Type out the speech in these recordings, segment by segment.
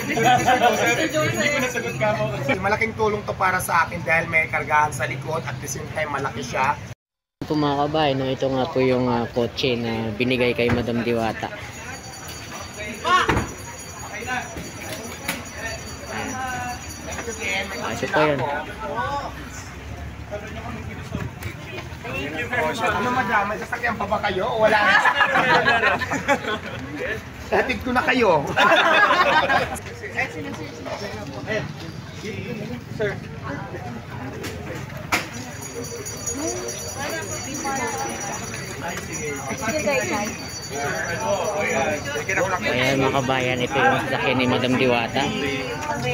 Hindi ko nasagot ka mo. Malaking tulong to para sa akin dahil may kargahan sa likod at the same time malaki siya. Po mga kabahay, no, ito nga po yung kotse na binigay kay Madam Diwata. Ito po yun. Ano madam, may sasakyan pa ba kayo o wala na? Hatid ko na kayo. Sir. Ayan mga kabayan, ito yung sasakyan ni Madam Diwata.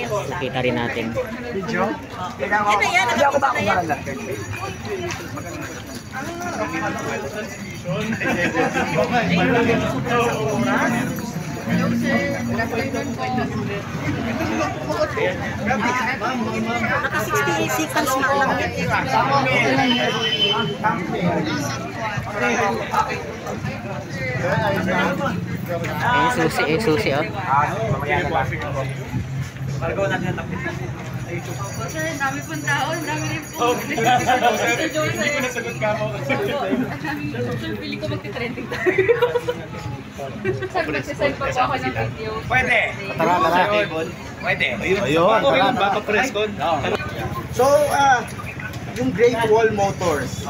So, kita rin natin. Video? Hindi ako ba akong mahala? Naka 68 seconds na lang yan. Susi oh. Sir, dami pong tao, dami rin po. Hindi ko nasagot ka mo. Sir, pili ko magti-trending tayo. Sir, magsisend pa po ako ng video. Pwede. Tara. Pwede. Ayun, tara. Press con. So, yung Great Wall Motors,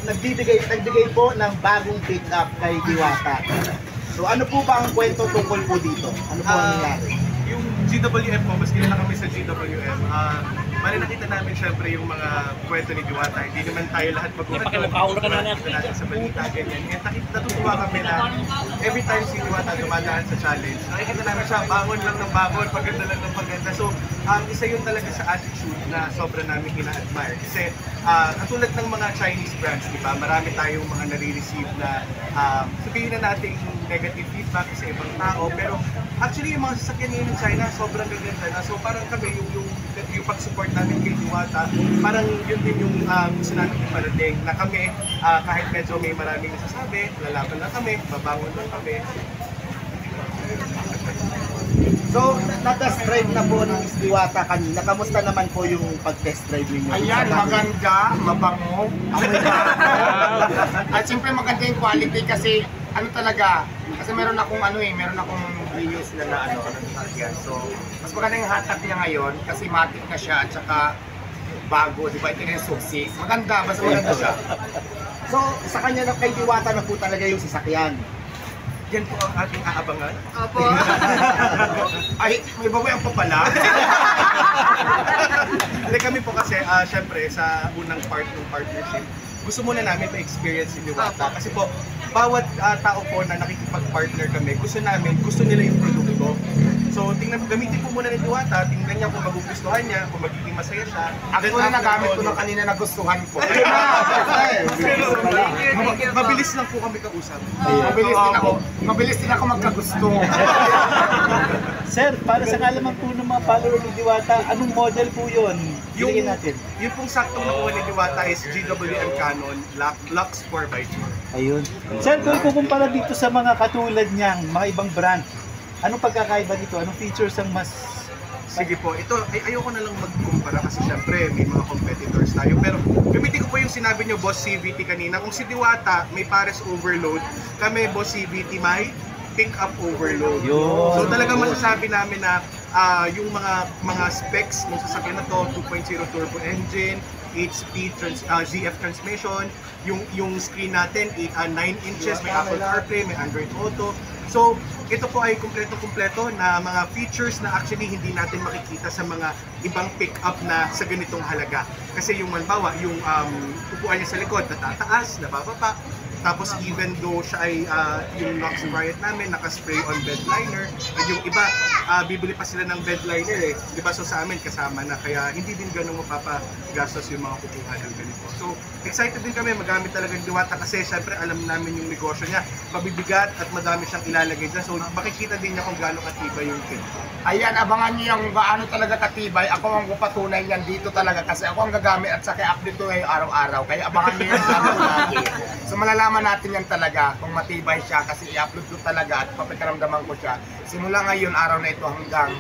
nagbigay po ng bagong pick-up kay Diwata. So, ano po ba ang kwento tungkol po dito? Ano po ang nangyari? Yung GWM po, mas kilala kami sa GWM. Mali nakita namin syempre yung mga kwento ni Diwata. Hindi naman tayo lahat mag-uhat natin sa balita, ganyan. And natutuwa kami na every time si Diwata dumadaan sa challenge, nakikita namin siya, bangon lang ng bangon, paganda lang ng paganda. So, isa yun talaga sa attitude na sobra namin ina-admire. Kasi katulad ng mga Chinese brands, di ba? Marami tayong mga nare-receive na sabihin na natin negative feedback sa ibang tao. Pero actually yung mga sasakyan ngayon ng China, sobrang gaganda na. So parang kami, yung pag-support namin kay Diwata, parang yun din yung gusto namin iparating. Na kami, kahit medyo may maraming nasasabi, lalaban lang kami, babangon lang kami. So, na-test drive na po ng Diwata kanina. Kamusta naman po yung pag-test drive ninyo? Ayan, maganda, mabango. At siyempre maganda yung quality kasi ano talaga, kasi meron akong reviews na yan. So, mas maganda yung hot tag niya ngayon kasi matic na siya at saka bago, di ba? Ito na yung susi. Maganda, basta maganda siya. So, sa kanya na kay Diwata na po talaga yung sasakyan. Yan po ang ating aabangan. Opo. Ay, may babayan pa pala. Hindi kami po kasi, syempre, sa unang part ng partnership, gusto muna namin ma-experience si Diwata. Kasi po, bawat tao po na nakikipag-partner kami, gusto nila yung produkto. So, gamitin po muna ni Diwata, tingnan niya kung magugustuhan niya, kung magiging masaya siya. Actually, nagamit ko na kanina na gustuhan ko. Mabilis lang po kami kausap. Mabilis din ako magkagusto. Sir, para sa kalaman po ng mga follower ni Diwata, anong model po yun? Bilhin natin. Yung pong saktong nakuha ni Diwata is GWM Canon Lux 4x4. Ayun. Sir, kung kukumpara dito sa mga katulad niyang mga ibang brand, anong pagkakaiba dito? Anong features ang mas... Sige po, ito, ayoko na lang magkumpara kasi syempre may mga competitors tayo. Pero gamitin ko po yung sinabi niyo, Boss CVT kanina. Kung si Diwata may pares overload, kami, Boss CVT, may pick-up overload. Yun. So talagang masasabi namin na yung mga specs ng sasakyan na to, 2.0 turbo engine, 8-speed ZF transmission, yung screen natin 9 inches, may Apple CarPlay, may Android Auto. So ito po ay kumpleto na mga features na actually hindi natin makikita sa mga ibang pick-up na sa ganitong halaga. Kasi yung manbawa, yung upuan niya sa likod, natataas, nabababa. Tapos even though siya ay yung Nox Riot namin, naka-spray on bed liner, and yung iba, bibili pa sila ng bed liner eh. Diba? So sa amin kasama na, kaya hindi din ganun mapapagastos yung mga kukuha ng ganito. So excited din kami magamit talaga ng Diwata kasi syempre alam namin yung negosyo niya. mabibigat at madami siyang ilalagay dyan. So makikita din niya kung gaano katibay yung kit. Ayan, abangan niyo yung gaano talaga katibay. Ako ang patunay niyan dito talaga kasi ako ang gagamit at saka update ko ngayon araw-araw. Kaya abangan niyo yung gaano lagi. So malalaman natin yan talaga kung matibay siya kasi i-upload ko talaga at papakaramdaman ko siya. Simula ngayon, araw na ito hanggang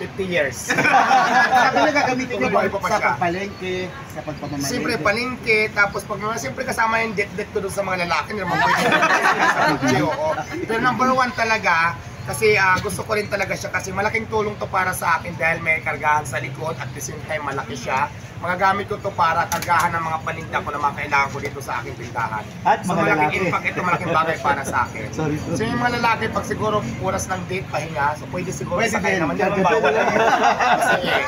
50 years. Sabi na gagamitin niya Tumubuhay pa sa siya. pagpalengke, sa pagpamamalengke. Siyempre palengke, tapos pag siyempre kasama yung det-det ko doon sa mga lalaki nila, mga pwede sa kutsi, oo. Pero number one talaga, kasi gusto ko rin talaga siya kasi malaking tulong to para sa akin dahil may kargahan sa likod at the same time malaki siya. Magagamit ko to para kargahan ng mga paninda ko na mga kailangan ko dito sa aking tindahan. At So mga malaking lalaki. impact ito, malaking bagay para sa akin. Sorry. So yung mga lalaki, pag siguro oras ng date, pahinga, so pwede siguro Pwede sakay din. naman. Di naman bawal. Sige.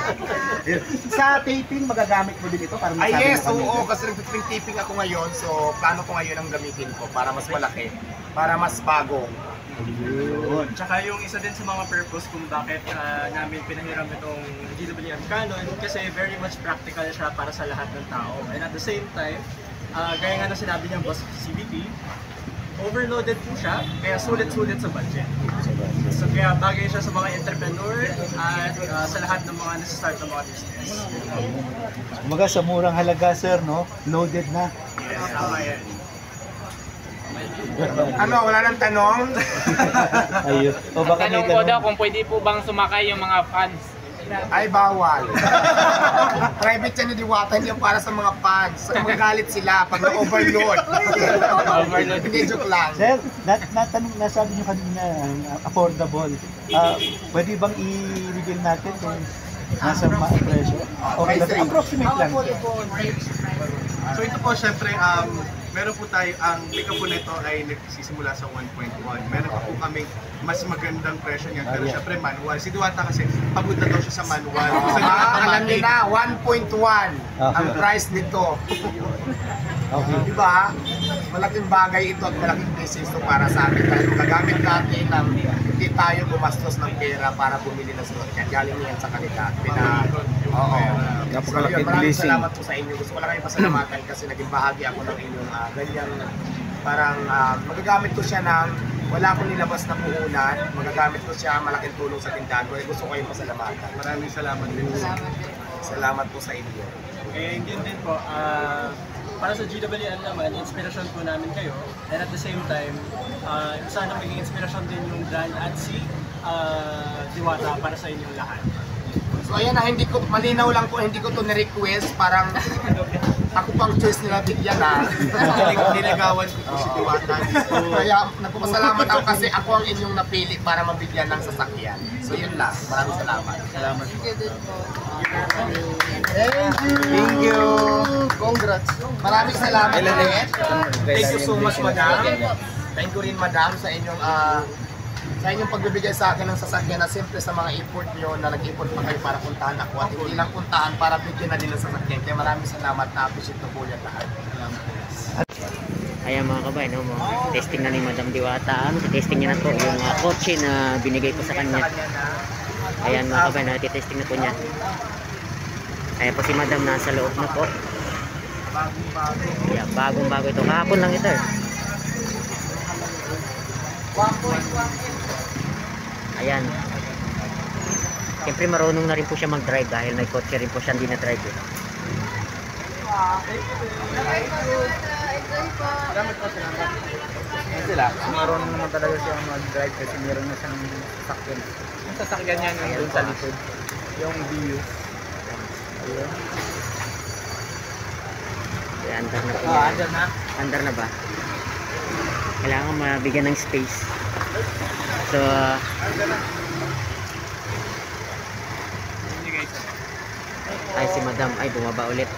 Sa taping, magagamit mo din ito para Ay masabi yes, ng pamilya. oo, kasi nag-twin taping ako ngayon, so plano ko ngayon ang gamitin ko para mas malaki, para mas bago. Yun. Tsaka yung isa din sa mga purpose kung bakit namin pinahiram itong GWM Canon kasi very much practical siya para sa lahat ng tao. And at the same time, gaya nga na sinabi niya Boss CBT, overloaded po siya, kaya sulit-sulit sa budget. So kaya bagay siya sa mga entrepreneur at sa lahat ng mga nasa-start ng mga business. Kumaga sa murang halaga, sir, no? Loaded na. Yes, tama yan. Ano, wala nang tanong? Ayun. O baka may Tanong po daw tanong. kung pwede po bang sumakay yung mga fans. Ay, bawal. Private yan ni Diwata, hindi yung para sa mga fans. So, magagalit sila pag na-overload. Overload. Hindi, joke lang. Sir, natanong, nasabi niyo kanina, affordable. Pwede bang i-reveal natin kung nasa presyo? Okay, Okay, approximate lang. So ito po, syempre, meron po tayo, ang pick-up po nito ay nagsisimula sa 1.1. Meron pa po kaming mas magandang presyo niyan. Pero syempre, manual. Si Diwata kasi, pagod na daw siya sa manual. Gusto niya Alam niyo automatic. na, 1.1 ang price nito. Okay. Di ba? Malaking bagay ito at malaking business ito para sa atin. Dahil magagamit natin ng hindi tayo gumastos ng pera para bumili ng slot. Kaya galing yan sa kanila. Oo. So, yun, maraming salamat po sa inyo. Gusto ko lang kayo pasalamatan kasi naging bahagi ako ng inyong ganyan. Parang magagamit ko siya ng wala akong nilabas na puhunan. Magagamit ko siya malaking tulong sa tindahan ko. Gusto ko kayong pasalamatan. Maraming salamat din. Salamat po sa inyo. And yun din po, para sa GWM naman, inspirasyon po namin kayo. And at the same time, sana maging inspirasyon din yung brand at si Diwata para sa inyong lahat. So ayan na, hindi ko, malinaw lang po, hindi ko to ni-request, parang ako pang choice nila bigyan na. Niligawan ko po si Diwata dito. Kaya nagpapasalamat ako kasi ako ang inyong napili para mabigyan ng sasakyan. So yun lang, maraming salamat. Salamat po. Thank you. Congrats. Maraming salamat ulit. Thank you so much, madam. Thank you rin, madam, sa inyong pagbibigay sa akin ng sasakyan na siyempre sa mga import nyo na nag-import pa kayo para puntahan ako at hindi lang puntahan para bigyan na din ng sasakyan. Kaya maraming salamat na appreciate ko po yan lahat. Ayan mga kabayan, no, testing na ni Madam Diwata. Testing niya na po yung kotse na binigay ko sa kanya. Ayan mga kabayan, testing na po niya. Ayan po si Madam, nasa loob na po. Ayan, bagong bago ito. Kahapon lang ito. Ayan. Siyempre marunong na rin po siya mag-drive dahil may kotse rin po siya hindi na-drive. Sila, marunong naman talaga siya mag-drive kasi meron na siyang sasakyan. Yung sasakyan niya yung doon sa likod. Yung view. Ayun. Ayan, andar na po. Andar na. Andar na ba? Kailangan mabigyan ng space. So, ay si Madam ay bumaba ulit.